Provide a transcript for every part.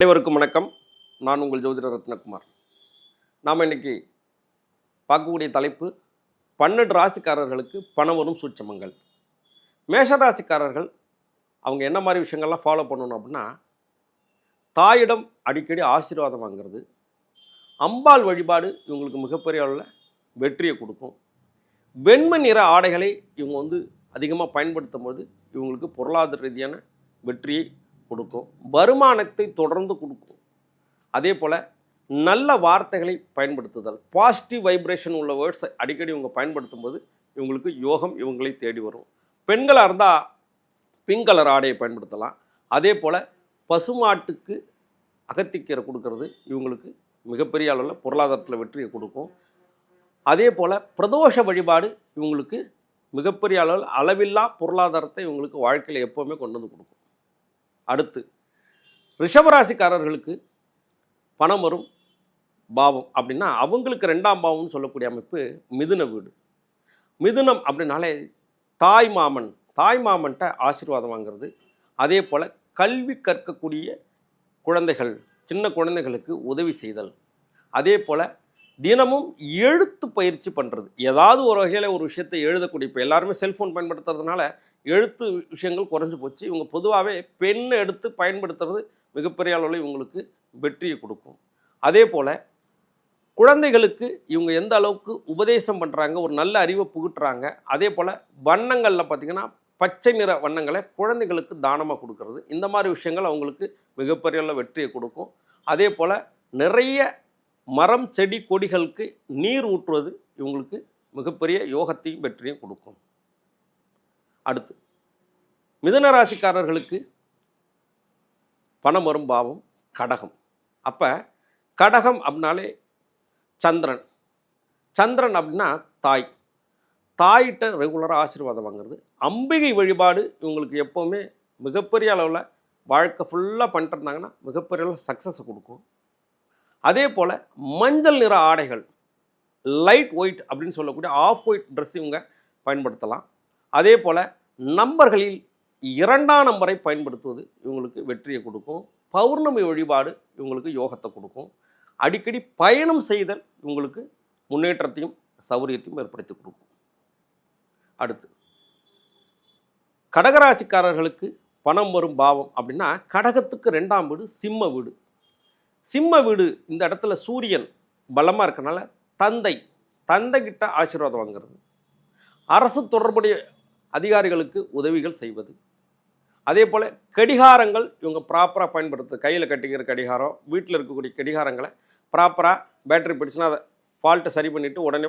அனைவருக்கும் வணக்கம். நான் உங்கள் ஜோதிடர் ரத்னகுமார். நாம் இன்னைக்கு பார்க்கக்கூடிய தலைப்பு 12 ராசிக்காரர்களுக்கு பணம் வரும் சூட்சமங்கள். மேஷ ராசிக்காரர்கள் அவங்க என்ன மாதிரி விஷயங்கள்லாம் ஃபாலோ பண்ணணும் அப்படின்னா, தாயிடம் அடிக்கடி ஆசீர்வாதம் வாங்கிறது, அம்பாள் வழிபாடு இவங்களுக்கு மிகப்பெரிய அளவில் வெற்றியை கொடுக்கும். வெண்மை நிற ஆடைகளை இவங்க அதிகமாக பயன்படுத்தும் போது இவங்களுக்கு பொருளாதார ரீதியான வெற்றியை கொடுக்கும். வருமானத்தை தொடர்ந்து கொடுக்கும். அதே போல் நல்ல வார்த்தைகளை பயன்படுத்துதல், பாசிட்டிவ் வைப்ரேஷன் உள்ள வேர்ட்ஸை அடிக்கடி இவங்க பயன்படுத்தும் போது இவங்களுக்கு யோகம் இவங்களை தேடி வரும். பெண்களாக இருந்தால் பிங்க் கலர் ஆடையை பயன்படுத்தலாம். அதே போல் பசுமாட்டுக்கு அகத்திக்கீரை கொடுக்கறது இவங்களுக்கு மிகப்பெரிய அளவில் பொருளாதாரத்தில் வெற்றியை கொடுக்கும். அதே போல் பிரதோஷ வழிபாடு இவங்களுக்கு மிகப்பெரிய அளவில் அளவில்லா பொருளாதாரத்தை இவங்களுக்கு வாழ்க்கையில் எப்போவுமே கொண்டு வந்து கொடுக்கும். அடுத்து ரிஷபராசிக்காரர்களுக்கு பணம் வரும் பாவம் அப்படின்னா அவங்களுக்கு 2ஆம் பாவம்னு சொல்லக்கூடிய அமைப்பு மிதுன வீடு. மிதுனம் அப்படின்னாலே தாய்மாமன்ட்ட ஆசீர்வாதம் வாங்கிறது. அதே போல் கல்வி கற்கக்கூடிய குழந்தைகள், சின்ன குழந்தைகளுக்கு உதவி செய்தல். அதே போல் தினமும் எழுத்து பயிற்சி பண்ணுறது. ஏதாவது ஒரு வகையில் ஒரு விஷயத்தை எழுதக்கூடிய, இப்போ எல்லாருமே செல்ஃபோன் பயன்படுத்துறதுனால எழுத்து விஷயங்கள் குறைஞ்சி போச்சு. இவங்க பொதுவாகவே பெண்ணை எடுத்து பயன்படுத்துறது மிகப்பெரிய அளவில் இவங்களுக்கு வெற்றியை கொடுக்கும். அதே போல் குழந்தைகளுக்கு இவங்க எந்த அளவுக்கு உபதேசம் பண்ணுறாங்க, ஒரு நல்ல அறிவை புகுட்டுறாங்க. அதே போல் வண்ணங்களில் பார்த்திங்கன்னா பச்சை நிற வண்ணங்களை குழந்தைகளுக்கு தானமாக கொடுக்கறது, இந்த மாதிரி விஷயங்கள் அவங்களுக்கு மிகப்பெரிய அளவில் வெற்றியை கொடுக்கும். அதே போல் நிறைய மரம் செடி கொடிகளுக்கு நீர் ஊற்றுவது இவங்களுக்கு மிகப்பெரிய யோகத்தையும் வெற்றியும் கொடுக்கும். அடுத்து மிதுன ராசிக்காரர்களுக்கு பணம் வரும் பாவம் கடகம். அப்போ கடகம் அப்படின்னாலே சந்திரன் அப்படின்னா தாயிட்ட ரெகுலராக ஆசீர்வாதம் வாங்குறது. அம்பிகை வழிபாடு இவங்களுக்கு எப்போவுமே மிகப்பெரிய அளவில் வாழ்க்கை ஃபுல்லாக பண்ணிட்டு இருந்தாங்கன்னா மிகப்பெரிய அளவில் சக்ஸஸை கொடுக்கும். அதே போல் மஞ்சள் நிற ஆடைகள், லைட் ஒயிட் அப்படின்னு சொல்லக்கூடிய ஆஃப் ஒயிட் ட்ரெஸ் இவங்க பயன்படுத்தலாம். அதே போல் நம்பர்களில் 2ஆம் நம்பரை பயன்படுத்துவது இவங்களுக்கு வெற்றியை கொடுக்கும். பௌர்ணமி வழிபாடு இவங்களுக்கு யோகத்தை கொடுக்கும். அடிக்கடி பயணம் செய்தல் இவங்களுக்கு முன்னேற்றத்தையும் சௌரியத்தையும் ஏற்படுத்தி கொடுக்கும். அடுத்து கடகராசிக்காரர்களுக்கு பணம் வரும் பாவம் அப்படின்னா கடகத்துக்கு 2ஆம் வீடு சிம்ம வீடு. சிம்ம வீடு இந்த இடத்துல சூரியன் பலமாக இருக்கனால தந்தைகிட்ட ஆசீர்வாதம் வாங்கிறது, அரசு தொடர்புடைய அதிகாரிகளுக்கு உதவிகள் செய்வது. அதே போல் கடிகாரங்கள் இவங்க ப்ராப்பராக பயன்படுத்துறது. கையில் கட்டிக்கிற கடிகாரம், வீட்டில் இருக்கக்கூடிய கடிகாரங்களை ப்ராப்பராக பேட்டரி போயிடுச்சுன்னா அதை ஃபால்ட்டை சரி பண்ணிவிட்டு உடனே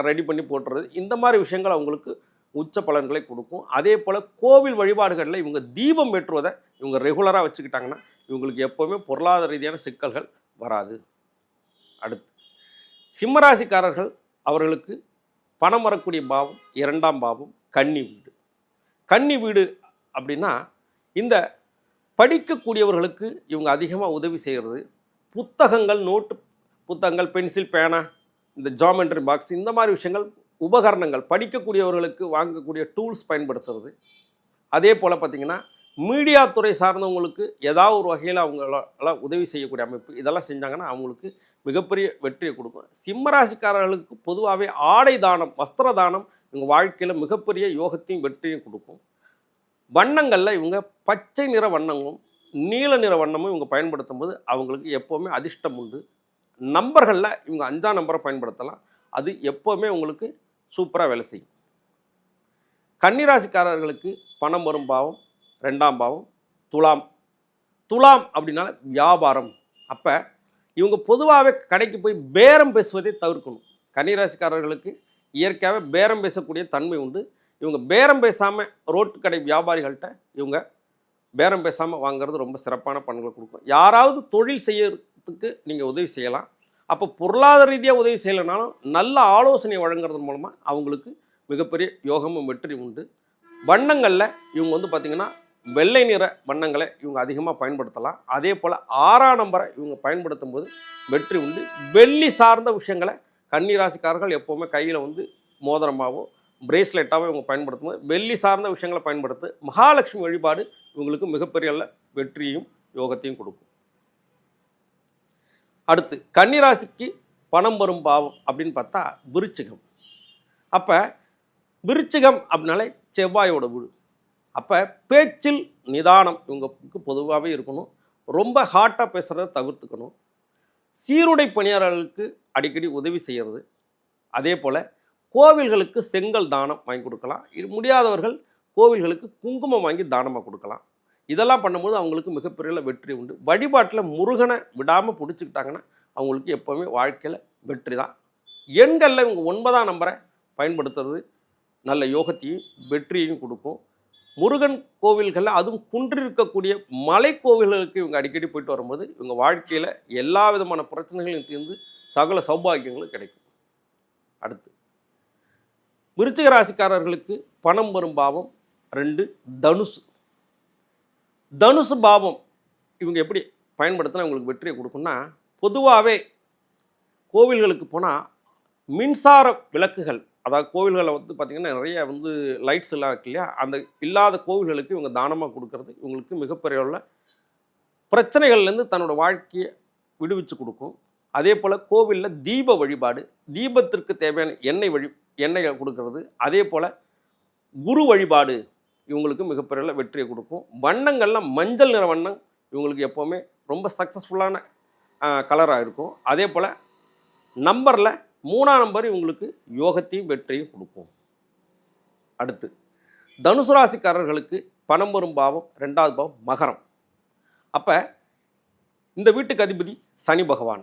ரெடி பண்ணி போட்டுறது. இந்த மாதிரி விஷயங்கள் அவங்களுக்கு உச்ச பலன்களை கொடுக்கும். அதே போல் கோவில் வழிபாடுகளில் இவங்க தீபம் ஏற்றுவதை இவங்க ரெகுலராக வச்சுக்கிட்டாங்கன்னா இவங்களுக்கு எப்போவுமே பொருளாதார ரீதியான சிக்கல்கள் வராது. அடுத்து சிம்மராசிக்காரர்கள் அவர்களுக்கு பணம் வரக்கூடிய பாவம் 2ஆம் பாவம் கன்னி வீடு அப்படின்னா இந்த படிக்கக்கூடியவர்களுக்கு இவங்க அதிகமாக உதவி செய்கிறது. புத்தகங்கள், நோட்டு புத்தகங்கள், பென்சில், பேனா, இந்த ஜாமெண்ட்ரி பாக்ஸ், இந்த மாதிரி விஷயங்கள், உபகரணங்கள், படிக்கக்கூடியவர்களுக்கு வாங்கக்கூடிய டூல்ஸ் பயன்படுத்துறது. அதே போல் பார்த்திங்கன்னா மீடியா துறை சார்ந்தவங்களுக்கு ஏதாவது ஒரு வகையில் அவங்களால உதவி செய்யக்கூடிய அமைப்பு, இதெல்லாம் செஞ்சாங்கன்னா அவங்களுக்கு மிகப்பெரிய வெற்றியை கொடுக்கும். சிம்மராசிக்காரர்களுக்கு பொதுவாகவே ஆடை தானம், வஸ்திர தானம் இவங்க வாழ்க்கையில் மிகப்பெரிய யோகத்தையும் வெற்றியும் கொடுக்கும். வண்ணங்களில் இவங்க பச்சை நிற வண்ணமும் நீல நிற வண்ணமும் இவங்க பயன்படுத்தும் போது அவங்களுக்கு எப்போவுமே அதிர்ஷ்டம் உண்டு. நம்பர்களில் இவங்க 5ஆம் நம்பரை பயன்படுத்தலாம். அது எப்போவுமே உங்களுக்கு சூப்பராக வேலை செய்யும். கன்னிராசிக்காரர்களுக்கு பணம் வரும் பாவம் 2ஆம் பாவம் துலாம் அப்படின்னால வியாபாரம். அப்போ இவங்க பொதுவாகவே கடைக்கு போய் பேரம் பேசுவதை தவிர்க்கணும். கன்னிராசிக்காரர்களுக்கு இயற்கையாகவே பேரம் பேசக்கூடிய தன்மை உண்டு. இவங்க பேரம் பேசாமல் ரோட்டு கடை வியாபாரிகள்கிட்ட இவங்க பேரம் பேசாமல் வாங்கிறது ரொம்ப சிறப்பான பலன்களை கொடுக்கும். யாராவது தொழில் செய்யறதுக்கு நீங்கள் உதவி செய்யலாம். அப்போ பொருளாதார ரீதியாக உதவி செய்யலைனாலும் நல்ல ஆலோசனை வழங்குறது மூலமாக அவங்களுக்கு மிகப்பெரிய யோகமும் வெற்றி உண்டு. வண்ணங்களில் இவங்க பார்த்திங்கன்னா வெள்ளை நிற வண்ணங்களை இவங்க அதிகமாக பயன்படுத்தலாம். அதே போல் 6ஆம் நம்பரை இவங்க பயன்படுத்தும் போது வெற்றி உண்டு. வெள்ளி சார்ந்த விஷயங்களை கன்னிராசிக்காரர்கள் எப்போவுமே கையில் மோதிரமாகவோ பிரேஸ்லெட்டாகவே இவங்க பயன்படுத்தும் போது வெள்ளி சார்ந்த விஷயங்களை பயன்படுத்து. மகாலட்சுமி வழிபாடு இவங்களுக்கு மிகப்பெரிய வெற்றியையும் யோகத்தையும் கொடுக்கும். அடுத்து கன்னிராசிக்கு பணம் வரும் பாவம் அப்படின்னு பார்த்தா விருச்சிகம். அப்போ விருச்சிகம் அப்படின்னாலே செவ்வாயோட வீடு. அப்போ பேச்சில் நிதானம் இவங்களுக்கு பொதுவாகவே இருக்கணும். ரொம்ப ஹாட்டாக பேசுகிறத தவிர்த்துக்கணும். சீருடை பணியாளர்களுக்கு அடிக்கடி உதவி செய்கிறது. அதே போல் கோவில்களுக்கு செங்கல் தானம் வாங்கி கொடுக்கலாம். இது முடியாதவர்கள் கோவில்களுக்கு குங்குமம் வாங்கி தானமாக கொடுக்கலாம். இதெல்லாம் பண்ணும்போது அவங்களுக்கு மிகப்பெரிய வெற்றி உண்டு. வழிபாட்டில் முருகனை விடாமல் பிடிச்சிக்கிட்டாங்கன்னா அவங்களுக்கு எப்போவுமே வாழ்க்கையில் வெற்றி தான். எண்களில் இவங்க 9ஆம் நம்பரை பயன்படுத்துறது நல்ல யோகத்தையும் வெற்றியையும் கொடுக்கும். முருகன் கோவில்களில் அதுவும் குன்றிருக்கக்கூடிய மலை கோவில்களுக்கு இவங்க அடிக்கடி போயிட்டு வரும்போது இவங்க வாழ்க்கையில் எல்லா விதமான பிரச்சனைகளையும் தீர்ந்து சகல சௌபாகியங்களும் கிடைக்கும். அடுத்து விருச்சிக ராசிக்காரர்களுக்கு பணம் வரும் பாவம் 2 தனுசு. தனுசு பாவம் இவங்க எப்படி பயன்படுத்தினா இவங்களுக்கு வெற்றியை கொடுக்குன்னா, பொதுவாகவே கோவில்களுக்கு போனால் மின்சார விளக்குகள், அதாவது கோவில்களில் பார்த்திங்கன்னா நிறைய லைட்ஸ் எல்லாம் இருக்கு இல்லையா, அந்த இல்லாத கோவில்களுக்கு இவங்க தானமாக கொடுக்கறது இவங்களுக்கு மிகப்பெரிய உள்ள பிரச்சனைகள்லேருந்து தன்னோட வாழ்க்கையை விடுவிச்சு கொடுக்கும். அதே போல் கோவிலில் தீப வழிபாடு, தீபத்திற்கு தேவையான எண்ணெய் கொடுக்கறது, அதே போல் குரு வழிபாடு இவங்களுக்கு மிகப்பெரிய வெற்றியை கொடுக்கும். வண்ணங்கள்லாம் மஞ்சள் நிற வண்ணம் இவங்களுக்கு எப்போவுமே ரொம்ப சக்ஸஸ்ஃபுல்லான கலராக இருக்கும். அதே போல் நம்பரில் 3ஆம் நம்பர் இவங்களுக்கு யோகத்தையும் வெற்றியும் கொடுக்கும். அடுத்து தனுசு ராசிக்காரர்களுக்கு பணம் வரும் பாவம் 2வது பாவம் மகரம். அப்போ இந்த வீட்டுக்கு அதிபதி சனி பகவான்.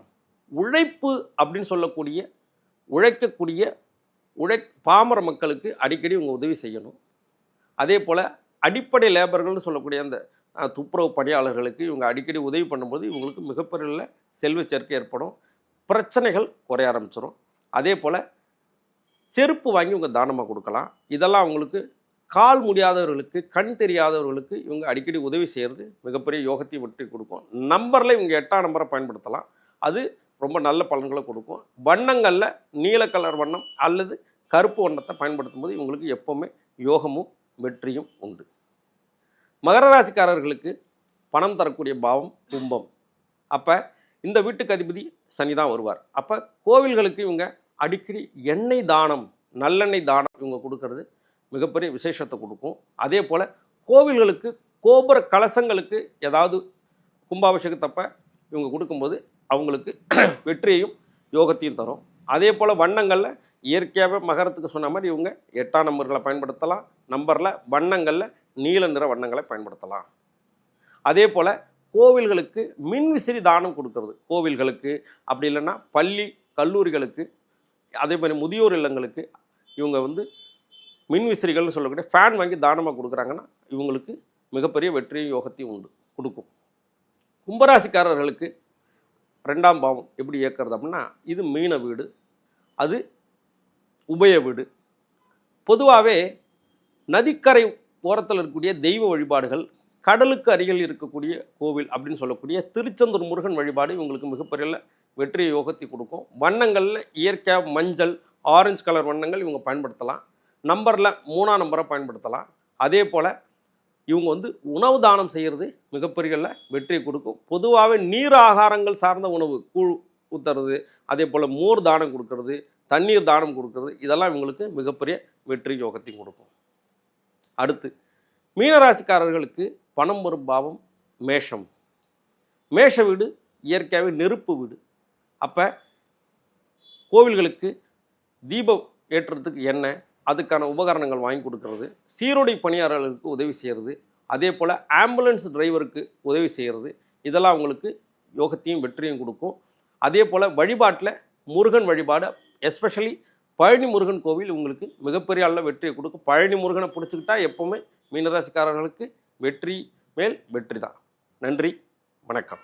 உழைப்பு அப்படின்னு சொல்லக்கூடிய உழைக்கக்கூடிய பாமர மக்களுக்கு அடிக்கடி இவங்க உதவி செய்யணும். அதே போல் அடிப்படை லேபர்கள்னு சொல்லக்கூடிய அந்த துப்புரவு பணியாளர்களுக்கு இவங்க அடிக்கடி உதவி பண்ணும்போது இவங்களுக்கு மிகப்பெரிய செல்வ சேர்க்கை ஏற்படும். பிரச்சனைகள் குறைய ஆரம்பிச்சிடும். அதே போல் செருப்பு வாங்கி இவங்க தானமாக கொடுக்கலாம். இதெல்லாம் அவங்களுக்கு கால் முடியாதவர்களுக்கு, கண் தெரியாதவர்களுக்கு இவங்க அடிக்கடி உதவி செய்கிறது மிகப்பெரிய யோகத்தை வெற்றி கொடுக்கும். நம்பரில் இவங்க 8ஆம் நம்பரை பயன்படுத்தலாம். அது ரொம்ப நல்ல பலன்களை கொடுக்கும். வண்ணங்களில் நீல கலர் வண்ணம் அல்லது கருப்பு வண்ணத்தை பயன்படுத்தும் போது இவங்களுக்கு எப்போவுமே யோகமும் வெற்றியும் உண்டு. மகர ராசிக்காரர்களுக்கு பணம் தரக்கூடிய பாவம் கும்பம். அப்போ இந்த வீட்டுக்கு அதிபதி சனி தான் வருவார். அப்போ கோவில்களுக்கு இவங்க அடிக்கடி எண்ணெய் தானம், நல்லெண்ணெய் தானம் இவங்க கொடுக்கறது மிகப்பெரிய விசேஷத்தை கொடுக்கும். அதே போல் கோவில்களுக்கு கோபுர கலசங்களுக்கு ஏதாவது கும்பாபிஷேகத்தப்ப இவங்க கொடுக்கும்போது அவங்களுக்கு வெற்றியையும் யோகத்தையும் தரும். அதே போல் வண்ணங்களில் இயற்கையாகவே மகரத்துக்கு சொன்ன மாதிரி இவங்க 8ஆம் நம்பர்களை பயன்படுத்தலாம். நம்பரில் வண்ணங்களில் நீல நிற வண்ணங்களை பயன்படுத்தலாம். அதே போல் கோவில்களுக்கு மின்விசிறி தானம் கொடுக்கறது, கோவில்களுக்கு அப்படி இல்லைன்னா பள்ளி கல்லூரிகளுக்கு, அதே மாதிரி முதியோர் இல்லங்களுக்கு இவங்க மின்விசிறிகள்னு சொல்லக்கூடிய ஃபேன் வாங்கி தானமாக கொடுக்குறாங்கன்னா இவங்களுக்கு மிகப்பெரிய வெற்றியும் யோகத்தையும் கொடுக்கும். கும்பராசிக்காரர்களுக்கு 2ஆம் பாவம் எப்படி இயக்கிறது அப்படின்னா, இது மீன வீடு, அது உபய வீடு. பொதுவாகவே நதிக்கரை ஓரத்தில் இருக்கக்கூடிய தெய்வ வழிபாடுகள், கடலுக்கு அருகில் இருக்கக்கூடிய கோவில் அப்படின்னு சொல்லக்கூடிய திருச்செந்தூர் முருகன் வழிபாடு இவங்களுக்கு மிகப்பெரிய வெற்றி யோகத்தை கொடுக்கும். வண்ணங்களில் இயற்கையாக மஞ்சள், ஆரஞ்சு கலர் வண்ணங்கள் இவங்க பயன்படுத்தலாம். நம்பரில் 3ஆம் நம்பரை பயன்படுத்தலாம். அதே போல் இவங்க உணவு தானம் செய்கிறது மிகப்பெரிய வெற்றியை கொடுக்கும். பொதுவாகவே நீர் ஆகாரங்கள் சார்ந்த உணவு, கூழ் ஊற்றுறது, அதே போல் மோர் தானம் கொடுக்கறது, தண்ணீர் தானம் கொடுக்கறது, இதெல்லாம் இவங்களுக்கு மிகப்பெரிய வெற்றி யோகத்தையும் கொடுக்கும். அடுத்து மீனராசிக்காரர்களுக்கு பணம் வரும் பாவம் மேஷம். மேஷ வீடு இயற்கையாகவே நெருப்பு வீடு. அப்போ கோவில்களுக்கு தீபம் ஏற்றுறதுக்கு எண்ணெய், அதுக்கான உபகரணங்கள் வாங்கி கொடுக்கறது, சீருடை பணியாளர்களுக்கு உதவி செய்கிறது, அதே போல் ஆம்புலன்ஸ் டிரைவருக்கு உதவி செய்கிறது, இதெல்லாம் அவங்களுக்கு யோகத்தையும் வெற்றியும் கொடுக்கும். அதே போல் வழிபாட்டில் முருகன் வழிபாடு, எஸ்பெஷலி பழனி முருகன் கோவில் உங்களுக்கு மிகப்பெரிய அளவில் வெற்றியை கொடுக்கும். பழனி முருகனை பிடிச்சிக்கிட்டா எப்போவுமே மீனராசிக்காரர்களுக்கு வெற்றி மேல் வெற்றி தான். நன்றி, வணக்கம்.